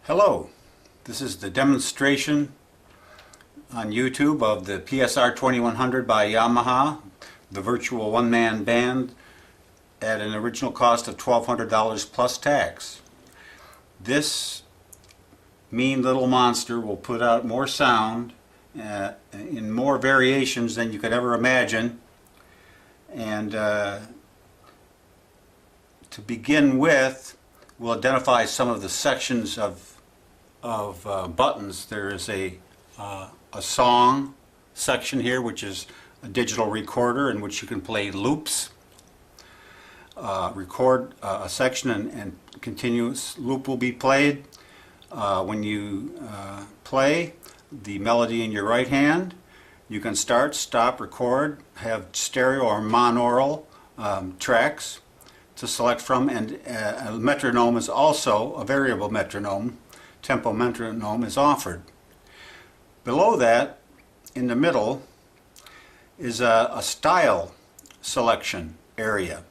Hello, this is the demonstration on YouTube of the PSR2100 by Yamaha, the virtual one-man band at an original cost of $1,200 plus tax. This mean little monster will put out more sound in more variations than you could ever imagine. And to begin with, we'll identify some of the sections of buttons. There is a song section here, which is a digital recorder in which you can play loops, record a section, and continuous loop will be played. When you play the melody in your right hand, you can start, stop, record, have stereo or monaural tracks to select from, and a metronome is also a variable metronome. Tempo metronome is offered. Below that, in the middle, is a style selection area,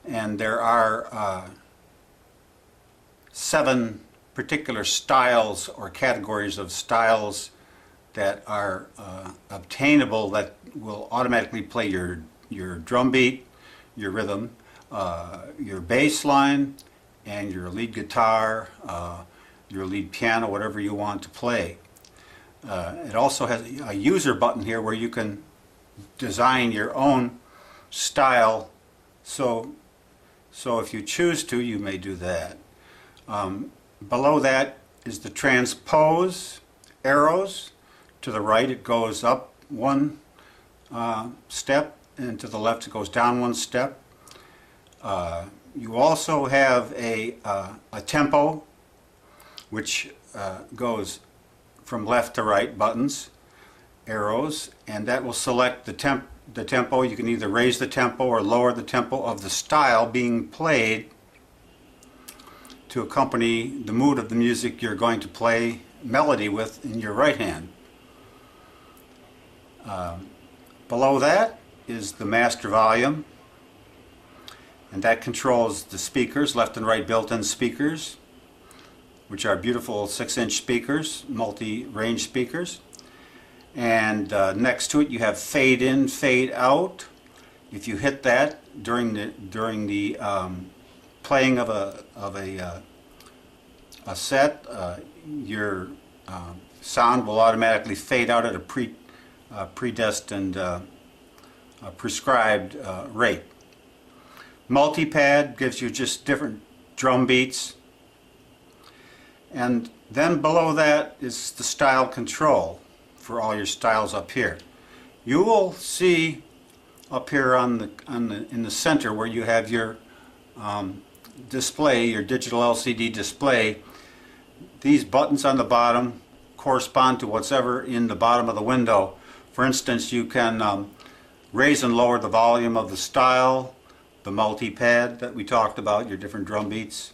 and there are 7 particular styles or categories of styles that are obtainable that will automatically play your drum beat, your rhythm, your bass line, and your lead guitar, your lead piano, whatever you want to play. It also has a user button here where you can design your own style, so if you choose to, you may do that. Below that is the transpose arrows. To the right it goes up 1 step, and to the left it goes down 1 step. You also have a tempo, which goes from left to right buttons, arrows, and that will select the tempo. You can either raise the tempo or lower the tempo of the style being played to accompany the mood of the music you're going to play melody with in your right hand. Below that is the master volume, and that controls the speakers, left and right built-in speakers, which are beautiful 6-inch speakers, multi-range speakers. And next to it you have fade in, fade out. If you hit that during the playing of a set, your sound will automatically fade out at a predestined, prescribed rate. Multipad gives you just different drum beats. And then below that is the style control for all your styles up here. You will see up here in the center where you have your display, your digital LCD display, these buttons on the bottom correspond to what's ever in the bottom of the window. For instance, you can raise and lower the volume of the style, the multipad that we talked about, your different drum beats,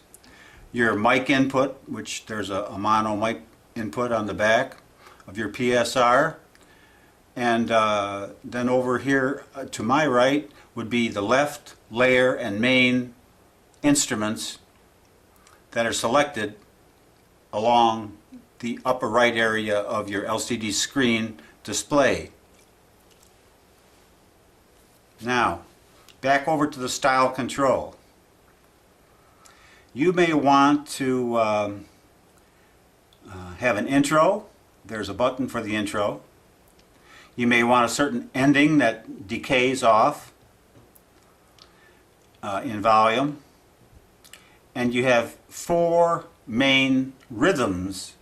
your mic input, which there's a mono mic input on the back of your PSR, and then over here to my right would be the left, layer, and main instruments that are selected along the upper right area of your LCD screen display. Now, back over to the style control. You may want to have an intro. There's a button for the intro. You may want a certain ending that decays off in volume. And you have 4 main rhythms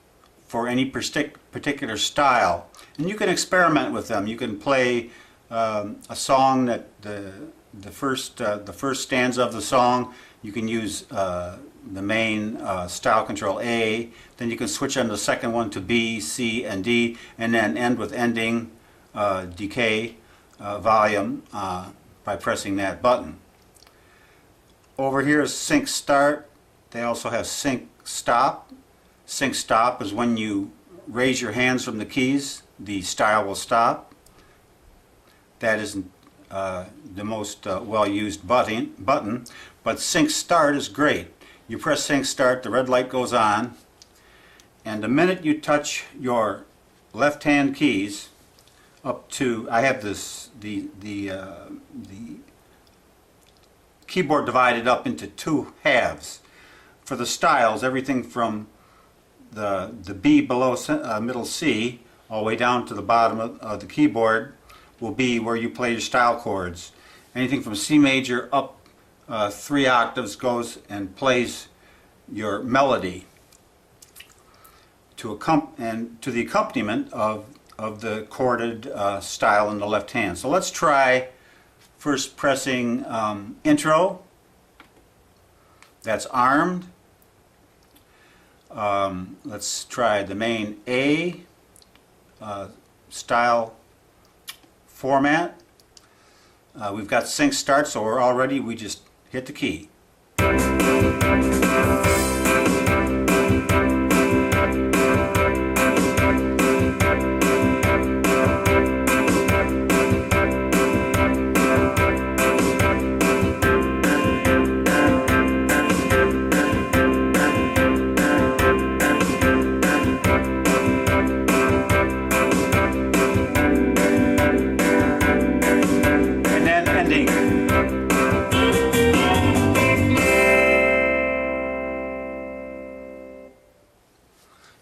for any particular style. And you can experiment with them. You can play a song that the first stanza of the song, you can use the main style control A, then you can switch on the second one to B, C, and D, and then end with ending decay volume by pressing that button. Over here is sync start. They also have sync stop. Sync stop is when you raise your hands from the keys, the style will stop. That isn't the most well-used button, but sync start is great. You press sync start, the red light goes on, And the minute you touch your left hand keys up to, I have this the keyboard divided up into two halves. For the styles, everything from the B below middle C all the way down to the bottom of the keyboard will be where you play your style chords. Anything from C major up 3 octaves goes and plays your melody to the accompaniment of the chorded style in the left hand. So let's try first pressing intro. That's armed. Let's try the main A style format. We've got sync start, so we're all ready. We just hit the key.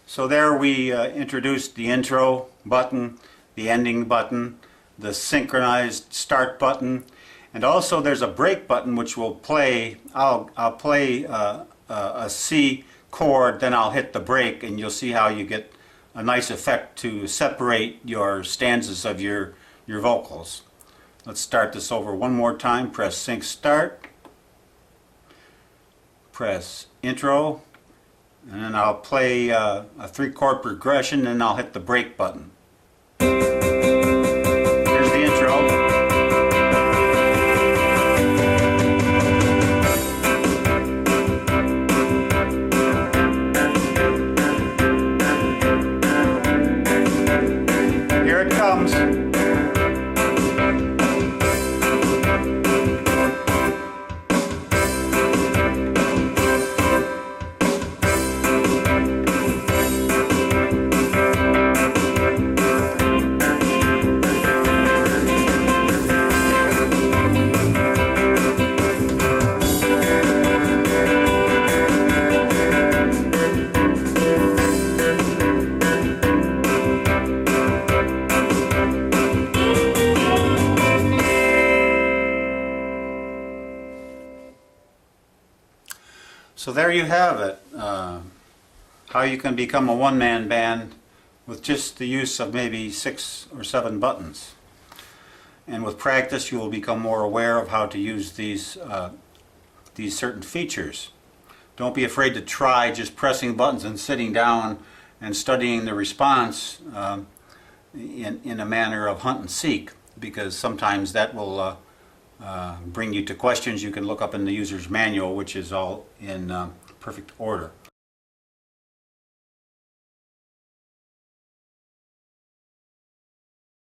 So there we introduced the intro button, the ending button, the synchronized start button, and also there's a break button which will play, I'll play a C chord, then I'll hit the break, and you'll see how you get a nice effect to separate your stanzas of your vocals. Let's start this over one more time. Press sync start, press intro, and then I'll play a 3-chord progression, and I'll hit the break button. Here's the intro. Here it comes. So there you have it, how you can become a one-man band with just the use of maybe 6 or 7 buttons. And with practice you will become more aware of how to use these certain features. Don't be afraid to try just pressing buttons and sitting down and studying the response in a manner of hunt and seek, because sometimes that will bring you to questions you can look up in the user's manual, which is all in perfect order.